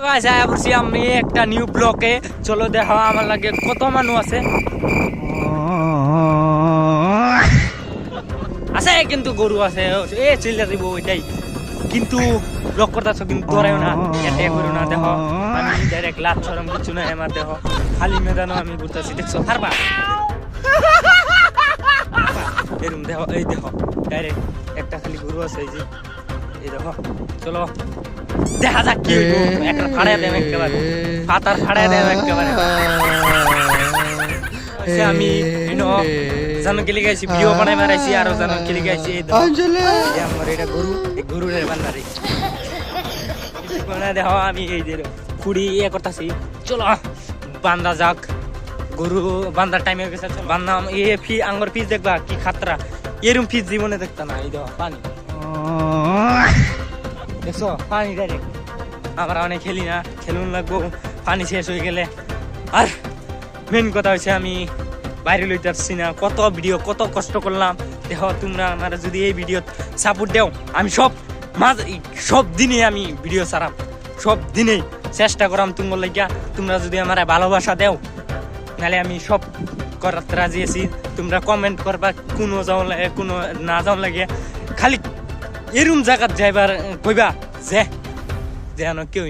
Guys আয়া পড়ছি আমি একটা নিউ ব্লকে। চলো দেখো আমার লাগে কত মানুষ আছে আছে কিন্তু গরু আছে এ চিল্লা দিব ওইটাই কিন্তু ব্লক করতেছ কিন্তু ধরেও না এটাই করো না। দেখো আমি ডাইরেক্ট লাভ ছড়ম কিছু না আমার দেখো খালি মেদানও আমি ঘুরতেছি দেখছো হারবা এরকম দেখো এই দেখো ডাইরেক্ট একটা খালি গরু আছে এই যে এই দেখো। চলো দেখা যাক কি একটা ফাড়ায় দেন একেবারে পাতার ফাড়ায় দেন একেবারে। আমি জানো গেলে গেছি ভিডিও বানাই মারাইছি আরো জানো গেলে গেছি আমার এটা গরু এই গরুর বান্দারে দেখো আমি এই যে খুঁড়ি ইয়ে করতেছি। চলো বান্দা যাক গরু বান্দার টাইম হয়ে গেছে বান্দা এ ফি আঙ্গর পিস দেখবা কি খাতরা এরম পিস জীবনে দেখতা না। এই দেখো পানি দেখছো পানি ডাইরেক্ট আমরা অনেক খেলি না খেলুন লাগবো পানি শেষ হয়ে গেলে। আর মেন কথা হচ্ছে আমি বাইরে লইতে পারছি না কত ভিডিও কত কষ্ট করলাম। দেখো তোমরা আমার যদি এই ভিডিও সাপোর্ট দাও আমি সব দিনে আমি ভিডিও ছাড়াম সব দিনেই চেষ্টা করাম তোমার লাগিয়া। তোমরা যদি আমার ভালোবাসা দেও নাহলে আমি সব করাতে রাজি আছি। তোমরা কমেন্ট করবা কোনো যাও লাগে কোনো না যাও লাগে খালি এরম জায়গাত যাইবার কইবা যে যেন কেউ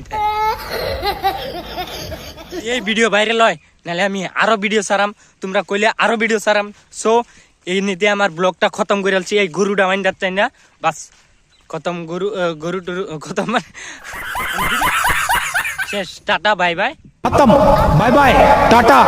এই ভিডিও ভাইরাল হয় নাহলে আমি আরো ভিডিও ছাড়াম তোমরা কইলে আরো ভিডিও ছাড়াম। সো এই নিতে আমার ব্লগটা খতম করে আলছি এই গরুটা মাইন্ডার চাই না বাস খতম গরু খতম শেষ টাটা বাই বাই खत्म बाय बाय टाटा।